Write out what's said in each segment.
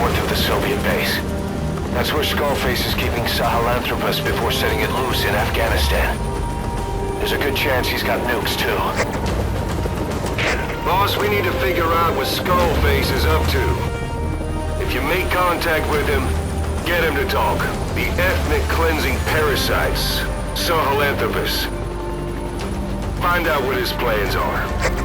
north of the Soviet base. That's where Skullface is keeping Sahelanthropus before setting it loose in Afghanistan. There's a good chance he's got nukes, too. Boss, we need to figure out what Skullface is up to. If you make contact with him, get him to talk. The ethnic cleansing parasites, Sahelanthropus. Find out what his plans are.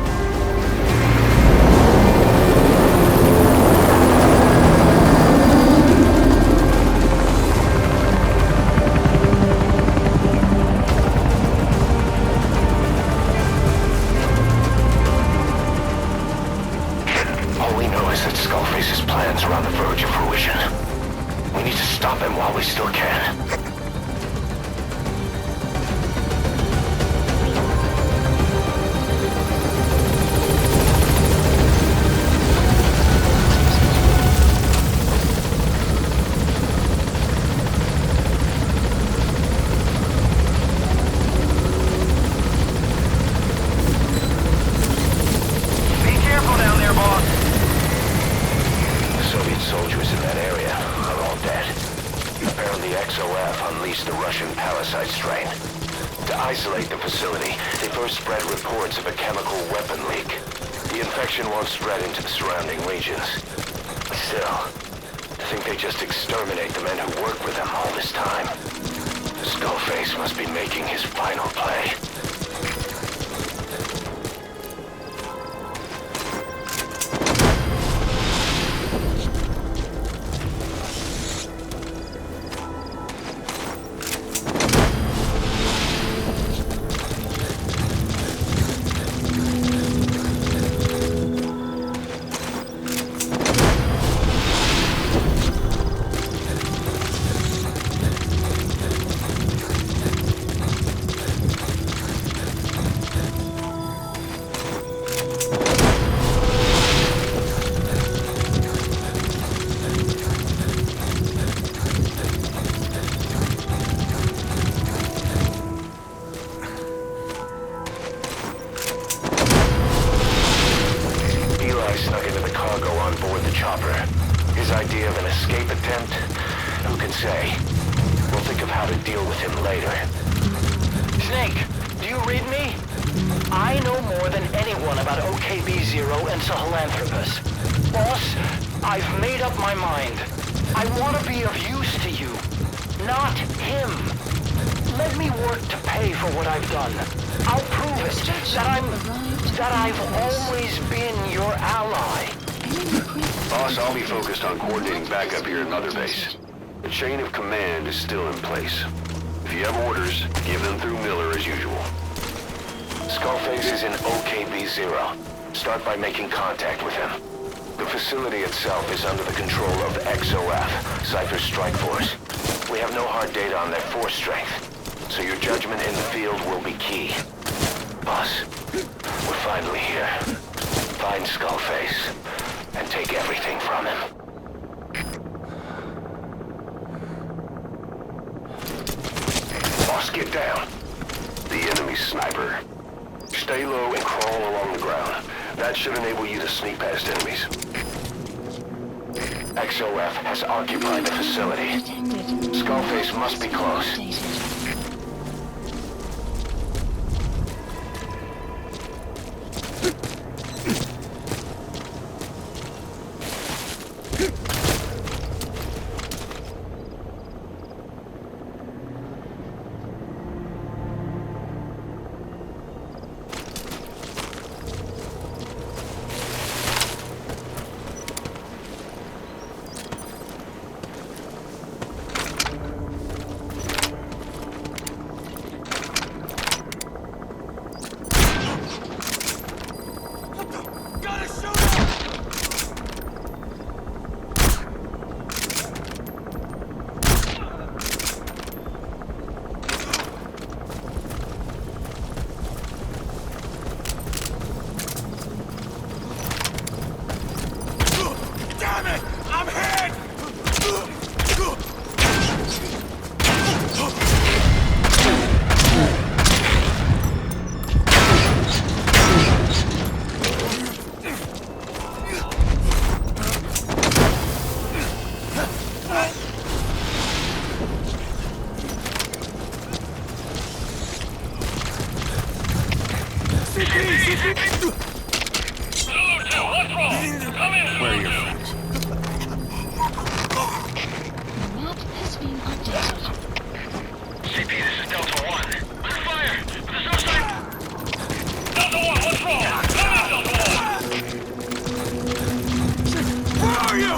Skullface's plans are on the verge of fruition. We need to stop him while we still can. Soldiers in that area are all dead. Apparently XOF unleashed the Russian parasite strain. To isolate the facility, they first spread reports of a chemical weapon leak. The infection won't spread into the surrounding regions. Still, to think they just exterminate the men who worked with them all this time. Skullface must be making his final play. Snuck into the cargo on board the chopper. His idea of an escape attempt? Who can say? We'll think of how to deal with him later. Snake, do you read me? I know more than anyone about OKB-0 and Sahelanthropus. Boss, I've made up my mind. I want to be of use to you, not him. Let me work to pay for what I've done. I'll prove it, that I've always been your ally. Boss, I'll be focused on coordinating backup here at Mother Base. The chain of command is still in place. If you have orders, give them through Miller as usual. Skullface is in OKB-0. Start by making contact with him. The facility itself is under the control of XOF, Cypher's Strike Force. We have no hard data on their force strength, so your judgment in the field will be key. Boss, we're finally here. Find Skullface, and take everything from him. Boss, get down. The enemy sniper. Stay low and crawl along the ground. That should enable you to sneak past enemies. XOF has occupied the facility. Skullface must be close. being updated. CP, this is Delta 1. Under fire! There's no sign... Delta 1, what's wrong? Come out, Delta 1! Where are you?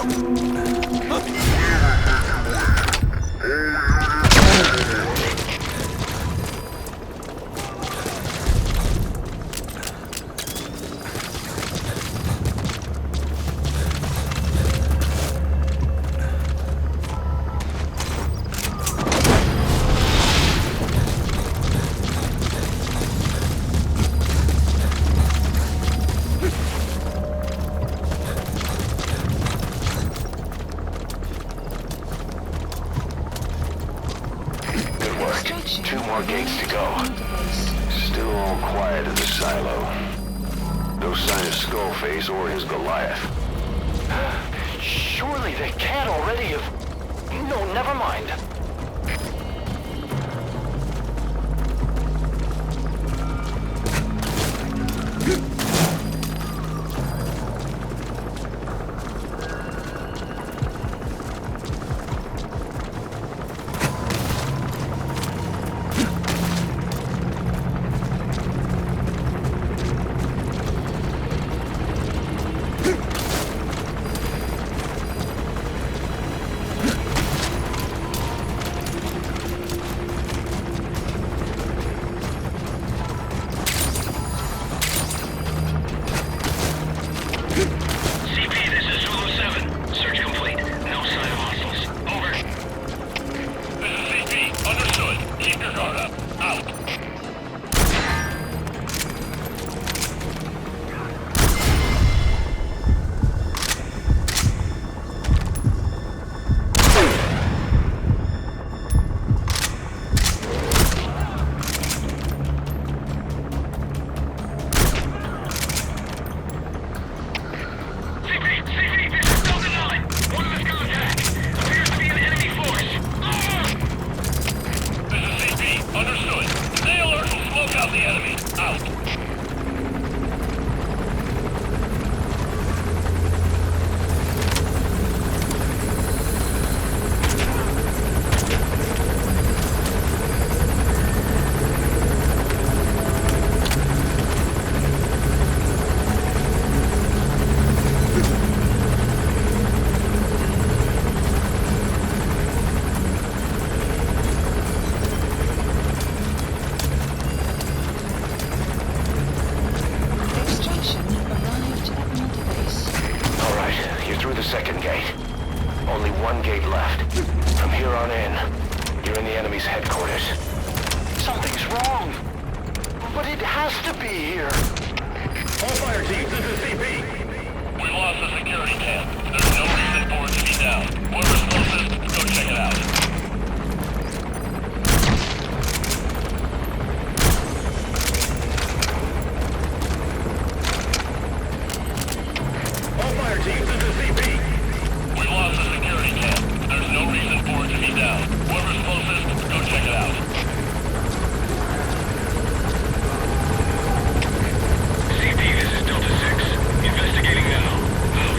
Two more gates to go. Still all quiet at the silo. No sign of Skullface or his Goliath. Surely they can't already have... No, never mind. Second gate. Only one gate left. From here on in, you're in the enemy's headquarters. Something's wrong. But it has to be here. All fire teams, this is CP. We lost the security camp. There's no reason for it to be down. Whoever's closest, go check it out. All fire teams, this is CP. We lost the security camp. There's no reason for it to be down. Whoever's closest, go check it out. CP, this is Delta 6. Investigating now. Out.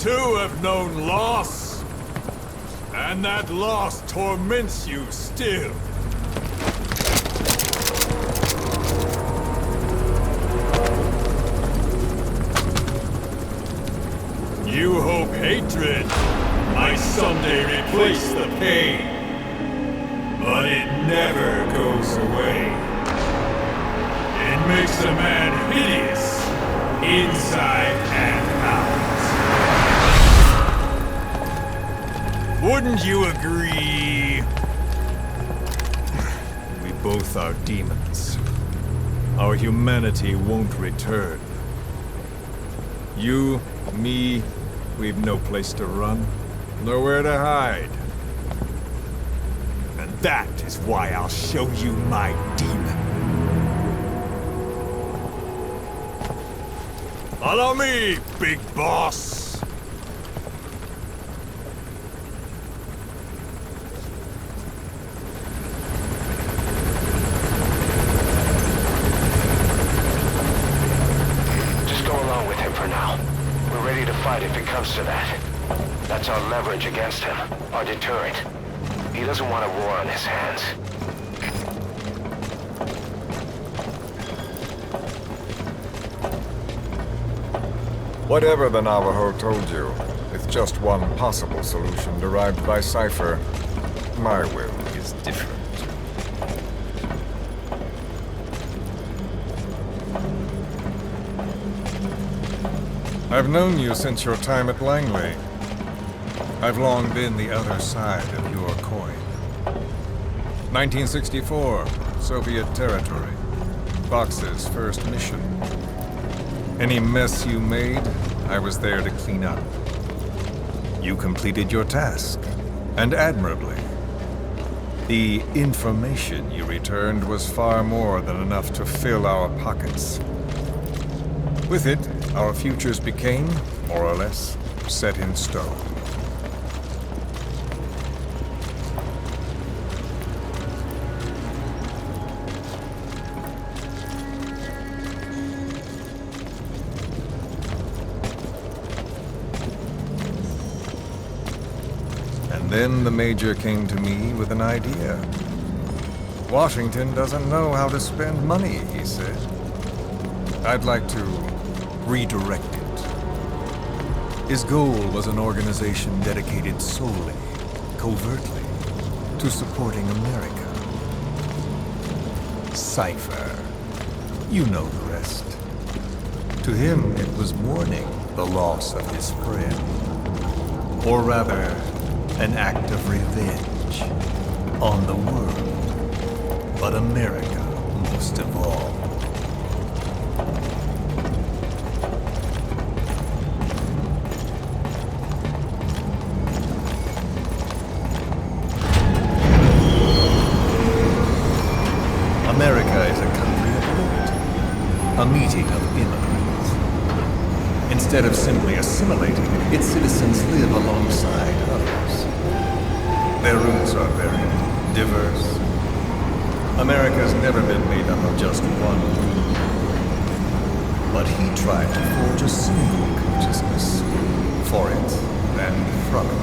too have known loss. And that loss torments you still. You hope hatred might someday replace the pain. But it never goes away. It makes a man hideous, inside and out. Wouldn't you agree? We both are demons. Our humanity won't return. You, me, we've no place to run, nowhere to hide. And that is why I'll show you my demon. Follow me, big boss! Just go along with him for now. We're ready to fight if it comes to that. That's our leverage against him, our deterrent. He doesn't want a war on his hands. Whatever the Navajo told you, it's just one possible solution derived by Cypher. My will is different. I've known you since your time at Langley. I've long been the other side of your coin. 1964, Soviet territory. Fox's first mission. Any mess you made, I was there to clean up. You completed your task, and admirably. The information you returned was far more than enough to fill our pockets. With it, our futures became, more or less, set in stone. And then the Major came to me with an idea. Washington doesn't know how to spend money, he said. I'd like to redirect it. His goal was an organization dedicated solely, covertly, to supporting America. Cypher. You know the rest. To him, it was mourning the loss of his friend. Or rather, an act of revenge on the world, but America most of all. America is a country of liberty, a meeting of immigrants. Instead of simply assimilating, its citizens live alongside others. Their roots are very diverse. America's never been made up of just one group. But he tried to forge a single consciousness for it and from it.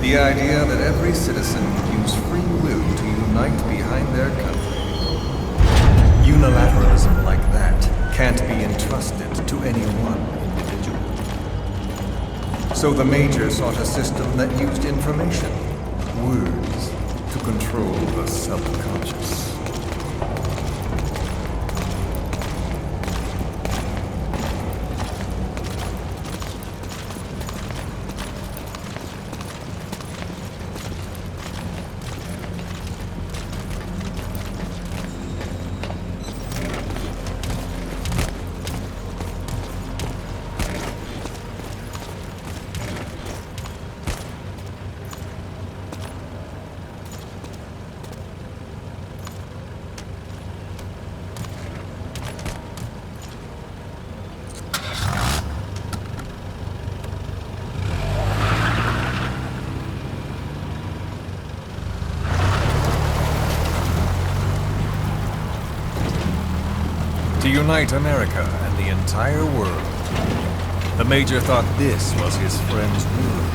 The idea that every citizen would use free will to unite behind their country. Unilateralism like that can't be entrusted to any one individual. So the Major sought a system that used information, words, to control the subconscious. To unite America and the entire world, The Major thought this was his friend's room,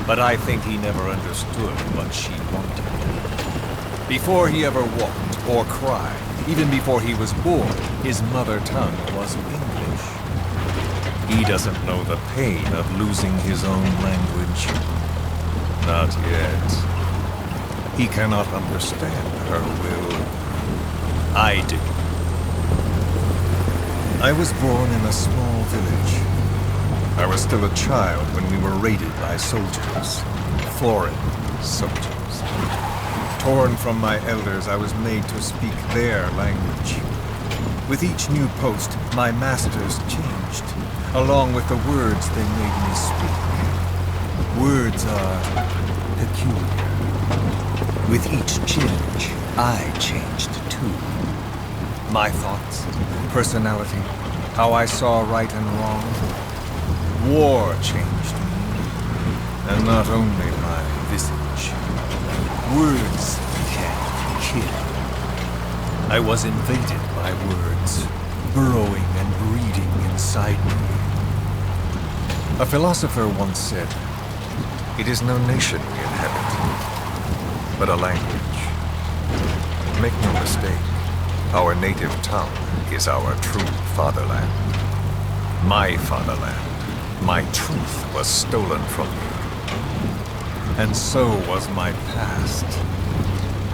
but I think he never understood what she wanted. Before he ever walked or cried, even before he was born, his mother tongue was English. He doesn't know the pain of losing his own language. Not yet. He cannot understand her will. I do. I was born in a small village. I was still a child when we were raided by soldiers. Foreign soldiers. Torn from my elders, I was made to speak their language. With each new post, my masters changed, along with the words they made me speak. Words are peculiar. With each change, I changed too. My thoughts, personality, how I saw right and wrong. War changed me, and not only my visage. Words can kill. I was invaded by words, burrowing and breeding inside me. A philosopher once said, "It is no nation we inhabit, but a language." Make no mistake, our native tongue is our true fatherland. My fatherland. My truth was stolen from me. And so was my past.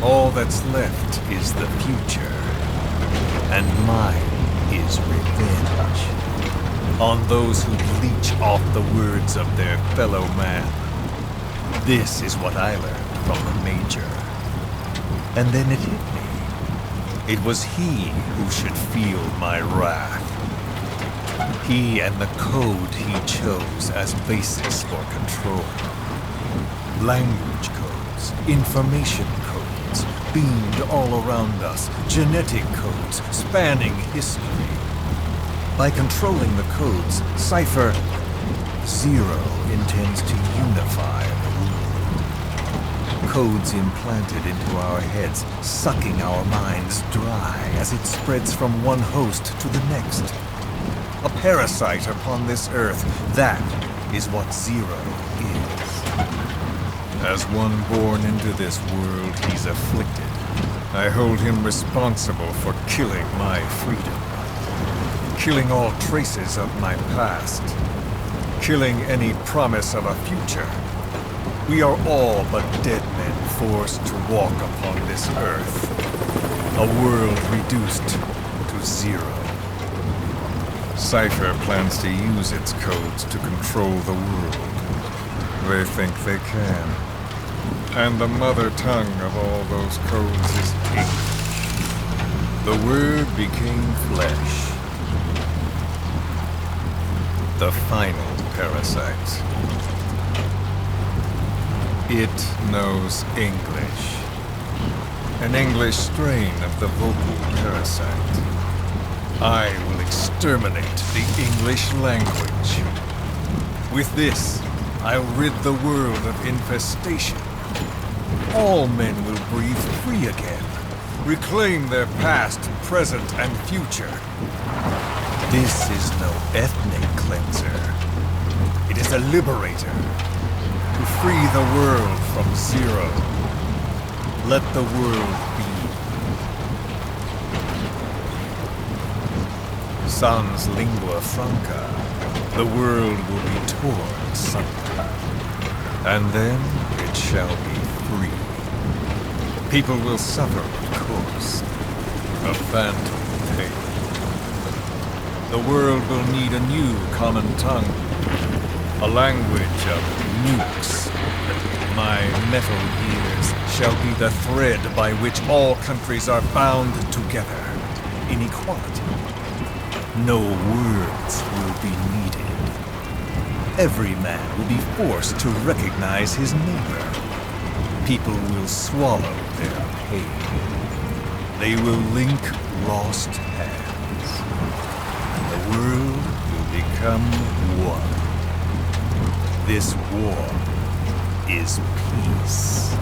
All that's left is the future. And mine is revenge. On those who leech off the words of their fellow man. This is what I learned from the Major. And then it hit me. It was he who should feel my wrath. He and the code he chose as basis for control. Language codes, information codes, beamed all around us, genetic codes spanning history. By controlling the codes, Cypher Zero intends to unify the world. Codes implanted into our heads, sucking our minds dry as it spreads from one host to the next. A parasite upon this earth, that is what Zero is. As one born into this world, he's afflicted. I hold him responsible for killing my freedom. Killing all traces of my past. Killing any promise of a future. We are all but dead men forced to walk upon this earth. A world reduced to zero. Cypher plans to use its codes to control the world. They think they can. And the mother tongue of all those codes is hate. The Word became flesh. The final parasite. It knows English. An English strain of the vocal parasite. I will exterminate the English language. With this, I'll rid the world of infestation. All men will breathe free again, reclaim their past, present, and future. This is no ethnic cleanser. It is a liberator. To free the world from Zero. Let the world be. Sans lingua franca, the world will be torn asunder. And then it shall be free. People will suffer, of course. A phantom pain. The world will need a new common tongue. A language of nukes. My metal years shall be the thread by which all countries are bound together. In equality. No words will be needed. Every man will be forced to recognize his neighbor. People will swallow their pain. They will link lost hands. The world will become one. This war is peace.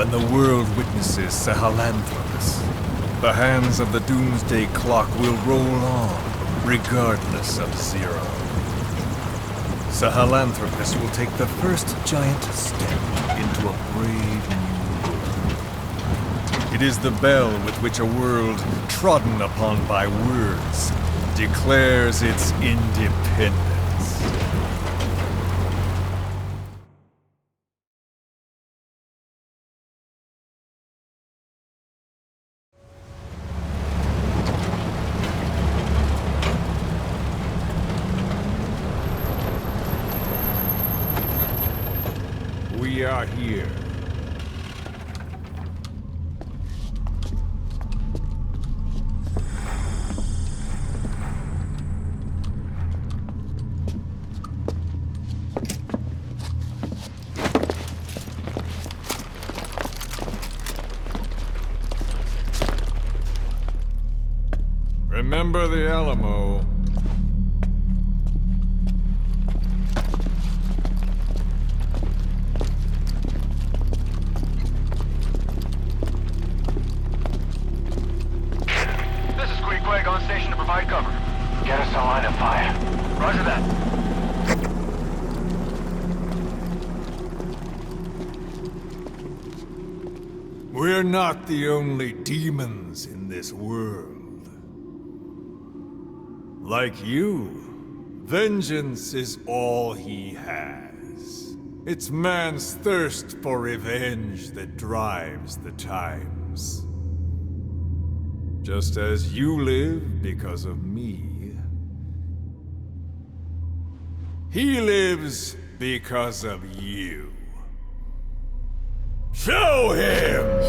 when the world witnesses Sahelanthropus, the hands of the Doomsday Clock will roll on, regardless of Zero. Sahelanthropus will take the first giant step into a brave new world. It is the bell with which a world trodden upon by words declares its independence. We are here. Remember the Alamo. On station to provide cover. Get us a line of fire. Roger that. We're not the only demons in this world. Like you, vengeance is all he has. It's man's thirst for revenge that drives the times. Just as you live because of me, he lives because of you. Show him!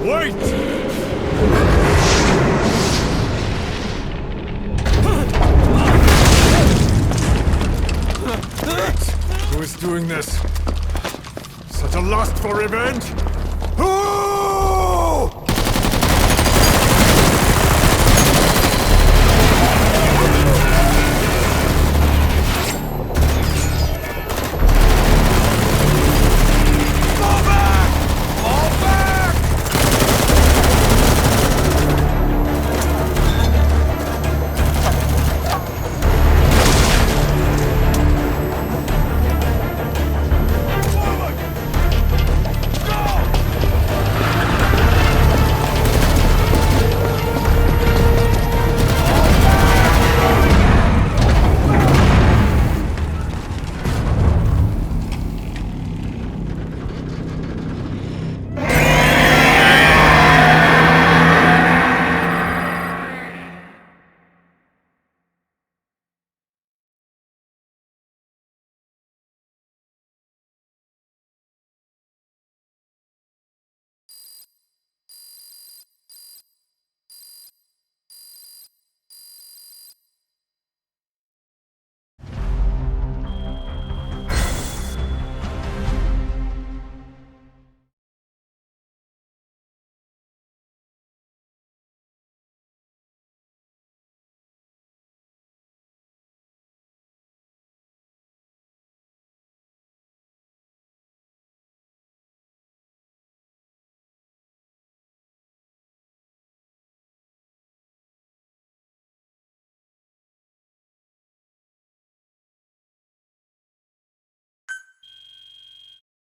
Wait! Who is doing this? Such a lust for revenge?